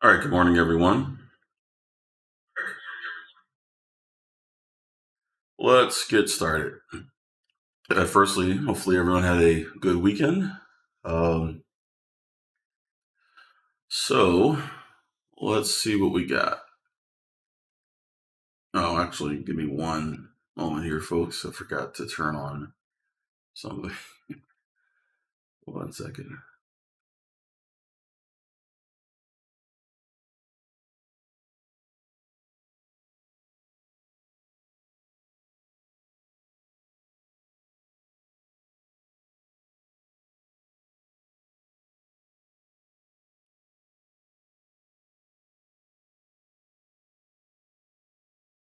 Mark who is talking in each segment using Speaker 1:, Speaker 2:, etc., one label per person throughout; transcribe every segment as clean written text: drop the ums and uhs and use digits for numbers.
Speaker 1: All right, good morning, everyone. Let's get started. Firstly, hopefully everyone had a good weekend. Um, so let's see what we got. Oh, actually, give me one moment here, folks. I forgot to turn on something. 1 second.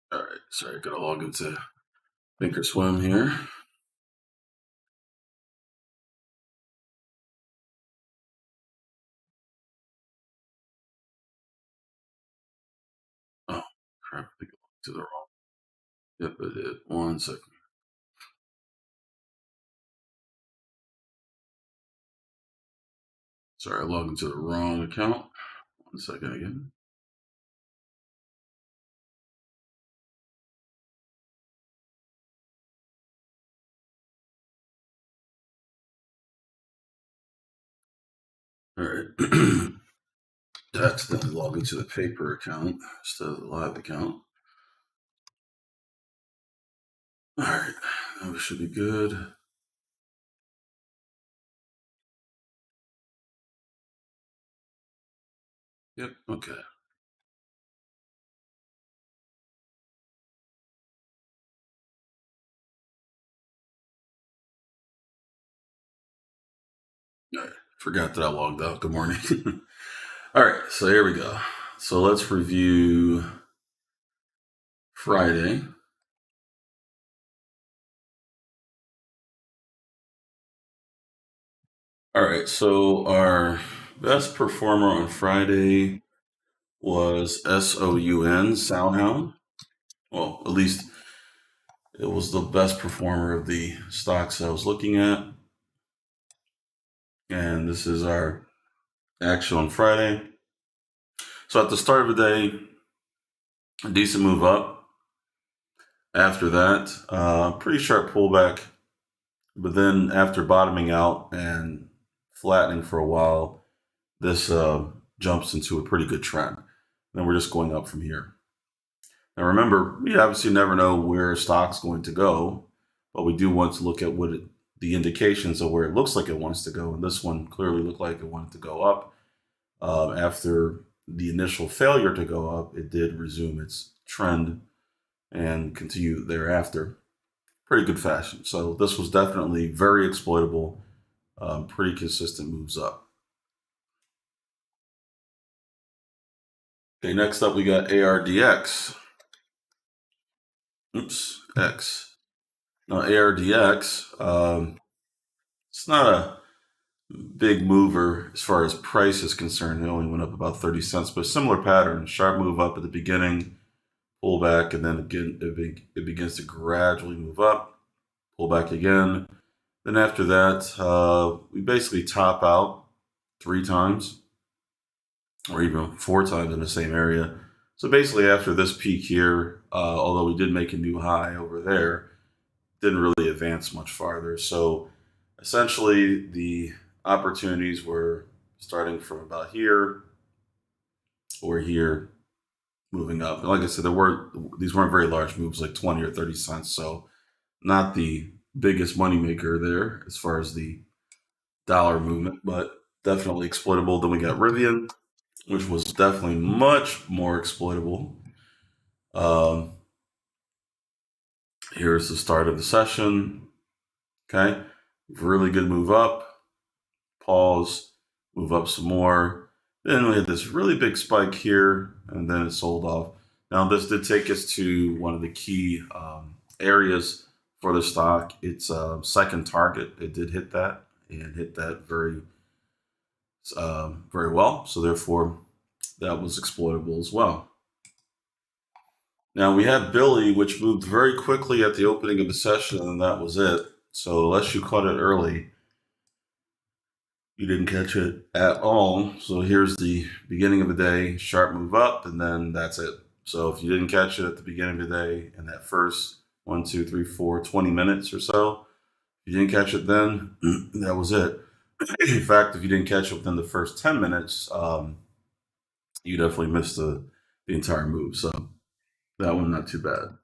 Speaker 1: All right, sorry, gotta log into Thinkorswim here. Oh, crap, I think I logged to the wrong. Yep, I did. 1 second. Sorry, I logged into the wrong account. 1 second again. All right. That's then log into the paper account instead of the live account. All right, now we should be good. Yep, okay. All right, forgot that I logged out. Good morning. All right, so here we go. So let's review Friday. All right, so our best performer on Friday was SOUN, Soundhound. Well, at least it was the best performer of the stocks I was looking at. And this is our action on Friday. So at the start of the day, a decent move up. After that, pretty sharp pullback. But then after bottoming out and flattening for a while, this jumps into a pretty good trend. Then we're just going up from here. Now remember, we obviously never know where a stock's going to go, but we do want to look at the indications of where it looks like it wants to go. And this one clearly looked like it wanted to go up. After the initial failure to go up, it did resume its trend and continue thereafter. Pretty good fashion. So this was definitely very exploitable, pretty consistent moves up. Okay, next up we got ARDX. Oops, X. Now ARDX, it's not a big mover as far as price is concerned. It only went up about 30 cents, but similar pattern. Sharp move up at the beginning, pull back, and then again it begins to gradually move up, pull back again. Then after that, we basically top out 3 times or even 4 times in the same area. So basically after this peak here, although we did make a new high over there, didn't really advance much farther. So essentially the opportunities were starting from about here or here, moving up. And like I said, these weren't very large moves, like 20 or 30 cents. So not the biggest moneymaker there as far as the dollar movement, but definitely exploitable. Then we got Rivian, which was definitely much more exploitable. Um, Here's the start of the session. Okay, really good move up, pause, move up some more. Then we had this really big spike here, and then it sold off. Now, this did take us to one of the key areas for the stock. Its second target. It did hit that and hit that very well. So therefore, that was exploitable as well. Now we had Billy, which moved very quickly at the opening of the session, and that was it. So unless you caught it early, You didn't catch it at all. So here's the beginning of the day, sharp move up, and then that's it. So if you didn't catch it at the beginning of the day in that first 1, 2, 3, 4, 20 minutes or so, if you didn't catch it then, that was it. In fact, if you didn't catch it within the first 10 minutes, you definitely missed the entire move. So that one, not too bad.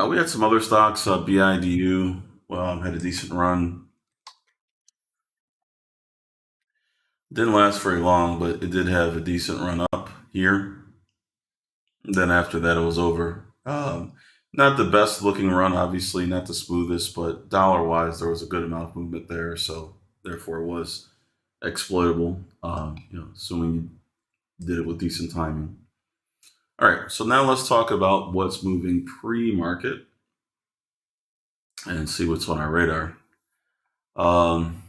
Speaker 1: We had some other stocks, BIDU, had a decent run. Didn't last very long, but it did have a decent run up here. Then after that, it was over. Not the best looking run, obviously, not the smoothest, but dollar wise, there was a good amount of movement there. So therefore, it was exploitable. Assuming you did it with decent timing. All right, so now let's talk about what's moving pre-market and see what's on our radar. Um,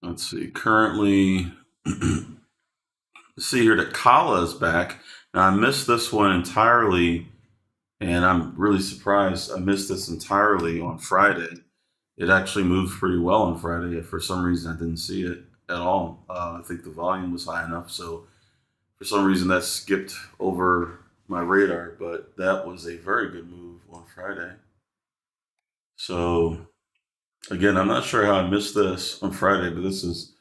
Speaker 1: let's see. Currently, see here that Kala is back. Now I missed this one entirely, and I'm really surprised I missed this entirely on Friday. It actually moved pretty well on Friday. For some reason, I didn't see it at all. I think the volume was high enough, so for some reason that skipped over my radar. But that was a very good move on Friday. So again, I'm not sure how I missed this on Friday, but this is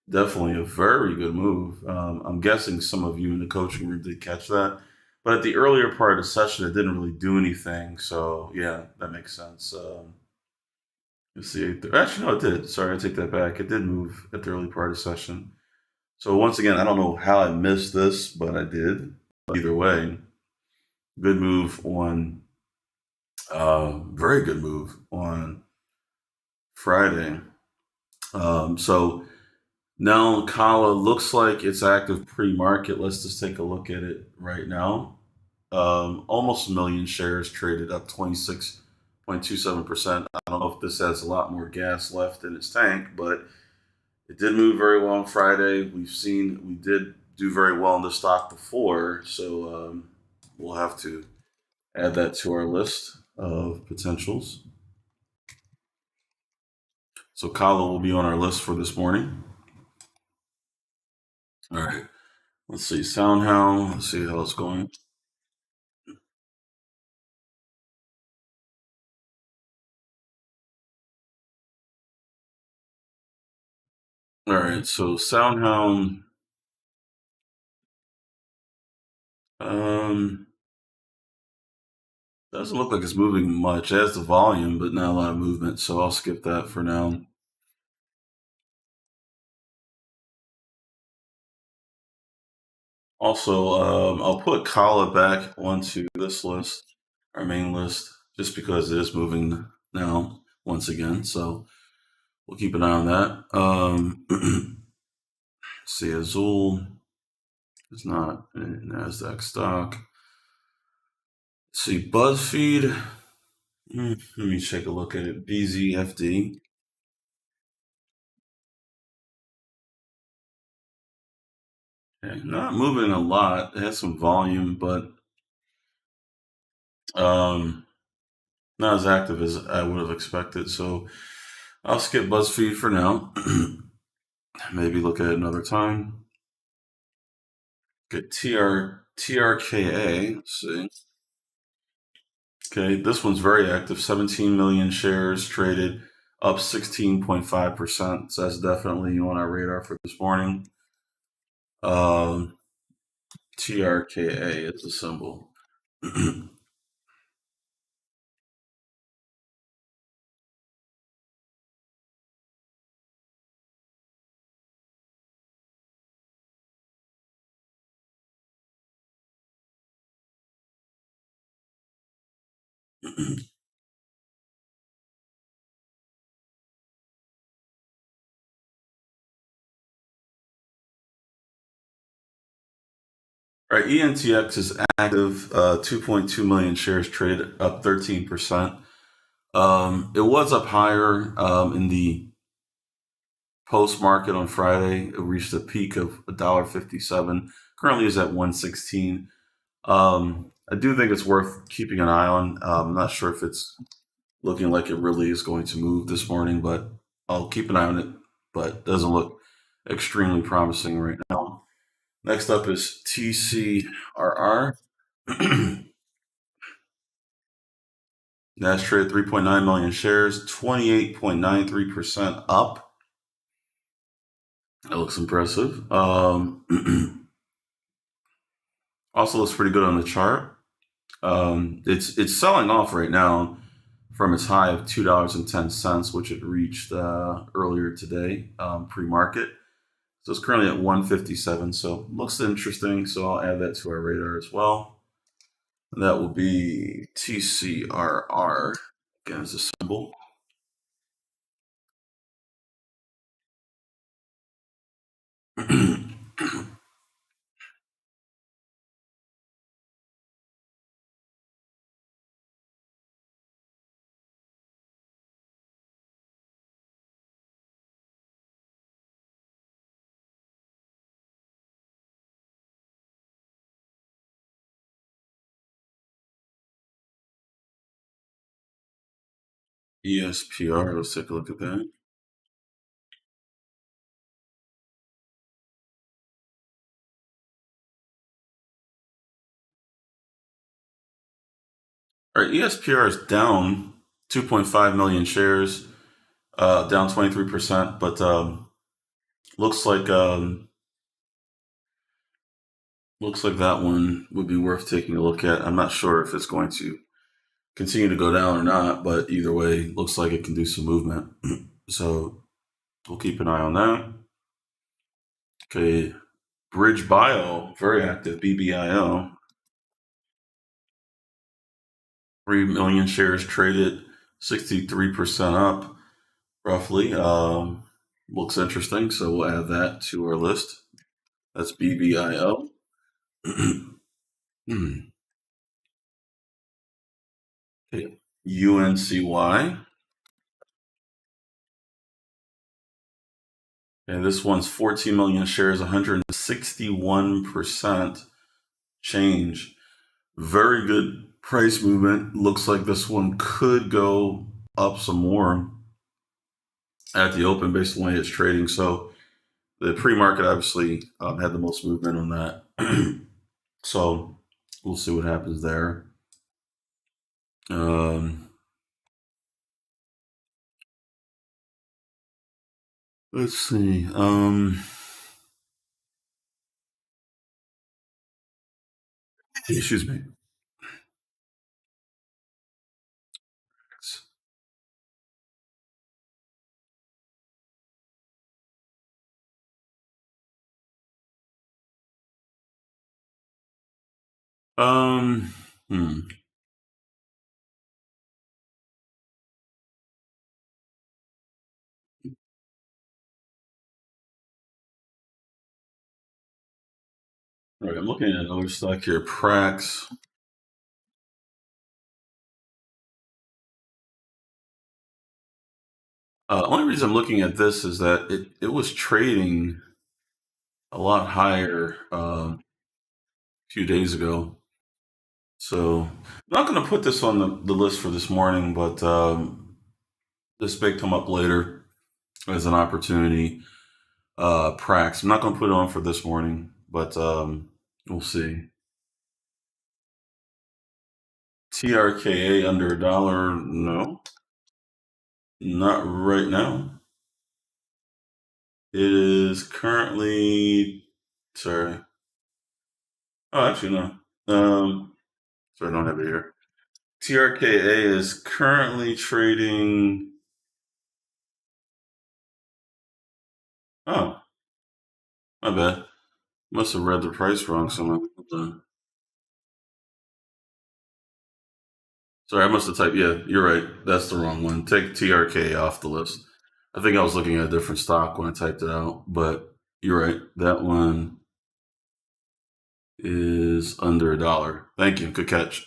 Speaker 1: definitely a very good move. I'm guessing some of you in the coaching room did catch that. But at the earlier part of the session, it didn't really do anything. So, yeah, that makes sense. Let's see. Actually, no, it did. Sorry, I take that back. It did move at the early part of the session. So, once again, I don't know how I missed this, but I did. Either way, good move on, very good move on Friday. So, now Kala looks like it's active pre-market. Let's just take a look at it right now. Almost a million shares traded up 26.27%. I don't know if this has a lot more gas left in its tank, but it did move very well on Friday. We did do very well in the stock before, so we'll have to add that to our list of potentials. So Kala will be on our list for this morning. All right. Let's see. Soundhound. Let's see how it's going. All right. So Soundhound. Um, doesn't look like it's moving much. It has the volume, but not a lot of movement. So I'll skip that for now. Also, I'll put Kala back onto this list, our main list, just because it is moving now once again. So we'll keep an eye on that. See, Azul is not a NASDAQ stock. See, BuzzFeed. Let me take a look at it. BZFD. Okay, not moving a lot. It has some volume, but um, not as active as I would have expected. So I'll skip BuzzFeed for now. Maybe look at it another time. Get TRKA. Let's see. Okay, this one's very active. 17 million shares traded, up 16.5%. So that's definitely on our radar for this morning. TRKA is the symbol. All right, ENTX is active. 2.2 million shares traded, up 13%. It was up higher in the post market on Friday. It reached a peak of $1.57. Currently is at 116. I do think it's worth keeping an eye on. I'm not sure if it's looking like it really is going to move this morning, but I'll keep an eye on it, but doesn't look extremely promising right now. Next up is TCRR. That's traded 3.9 million shares, 28.93% up. That looks impressive. Also looks pretty good on the chart. It's selling off right now from its high of $2.10, which it reached earlier today, pre-market. So it's currently at 157. So looks interesting. So I'll add that to our radar as well. And that will be TCRR again as a symbol. ESPR. Let's take a look at that. All right, ESPR is down 2.5 million shares, down 23%, but looks like looks like that one would be worth taking a look at. I'm not sure if it's going to continue to go down or not, but either way, looks like it can do some movement. So we'll keep an eye on that. Okay, Bridge Bio, very active, BBIO. 3 million shares traded, 63% up, roughly. Looks interesting, so we'll add that to our list. That's BBIO. Okay. UNCY. And this one's 14 million shares, 161% change. Very good price movement. Looks like this one could go up some more at the open based on the way it's trading. So the pre-market obviously had the most movement on that. So we'll see what happens there. Um, let's see. Excuse me. Um, hmm. All right, I'm looking at another stock here, Prax. Only reason I'm looking at this is that it was trading a lot higher a few days ago. So I'm not going to put this on the list for this morning, but this may come up later as an opportunity. Prax. I'm not going to put it on for this morning, but we'll see. TRKA under $1? No, not right now. It is currently. Sorry. Oh, actually no. Sorry, I don't have it here. TRKA is currently trading. Oh, my bad. Must have read the price wrong somewhere. Sorry, I must have typed. Yeah, you're right. That's the wrong one. Take TRK off the list. I think I was looking at a different stock when I typed it out, but you're right. That one is under $1. Thank you. Good catch.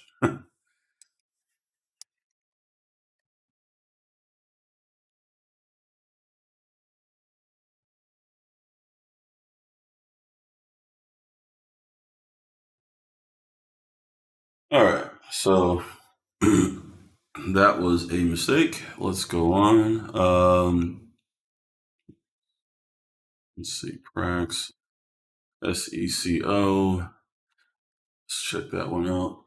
Speaker 1: All right. So that was a mistake. Let's go on. Let's see, Prax, SECO. Let's check that one out.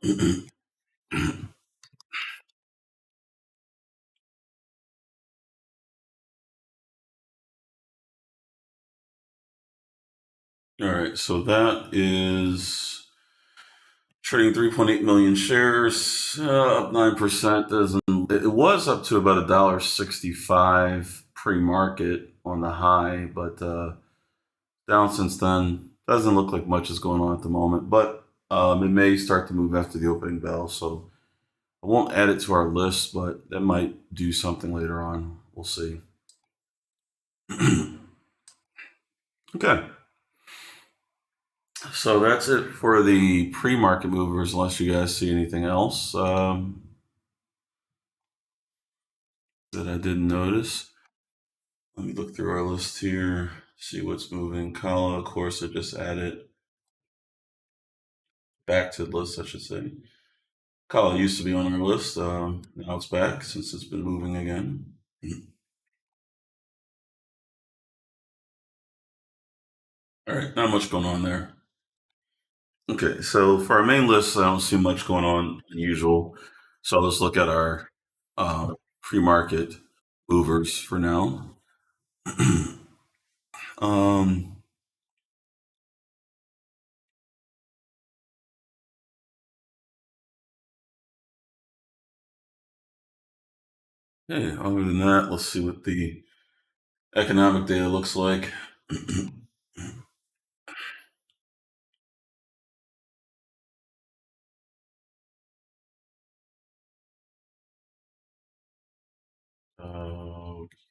Speaker 1: All right, so that is trading 3.8 million shares, up 9%. It was up to about $1.65 pre-market on the high, but down since then. Doesn't look like much is going on at the moment, but it may start to move after the opening bell. So I won't add it to our list, but that might do something later on. We'll see. Okay. So that's it for the pre-market movers, unless you guys see anything else that I didn't notice. Let me look through our list here, see what's moving. Kala, of course, I just added back to the list, I should say. Kala used to be on our list. Now it's back since it's been moving again. All right, not much going on there. Okay, so for our main list, I don't see much going on unusual. So let's look at our pre-market movers for now. um, hey, other than that, let's see what the economic data looks like.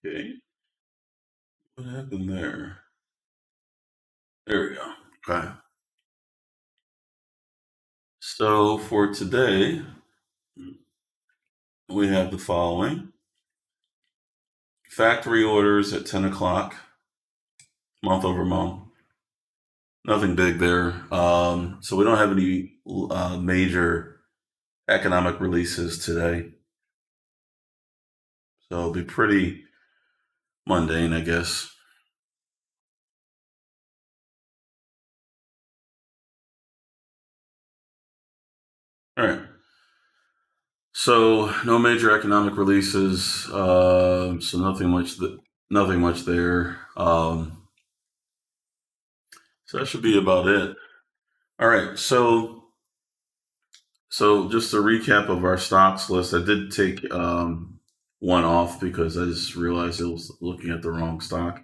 Speaker 1: Okay, what happened there? There we go. Okay. So for today, we have the following factory orders at 10 o'clock, month over month. Nothing big there. So we don't have any major economic releases today. So it'll be pretty mundane, I guess. All right. So no major economic releases. So nothing much there. So that should be about it. All right. So just a recap of our stocks list. I did take one off because I just realized it was looking at the wrong stock.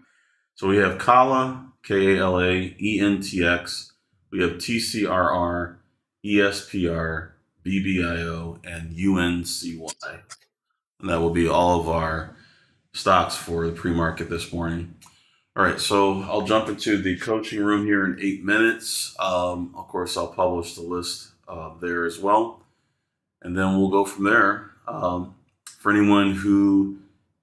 Speaker 1: So we have Kala, Kala, ENTX. We have TCRR, ESPR, BBIO, and UNCY. And that will be all of our stocks for the pre-market this morning. All right, so I'll jump into the coaching room here in 8 minutes. Of course, I'll publish the list there as well, and then we'll go from there. For anyone who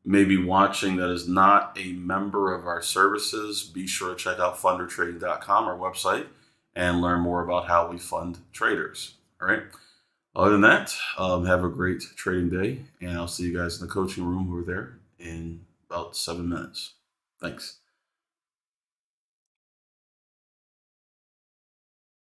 Speaker 1: may be watching that is not a member of our services, be sure to check out fundertrading.com, our website, and learn more about how we fund traders. All right. Other than that, have a great trading day, and I'll see you guys in the coaching room over there in about 7 minutes. Thanks.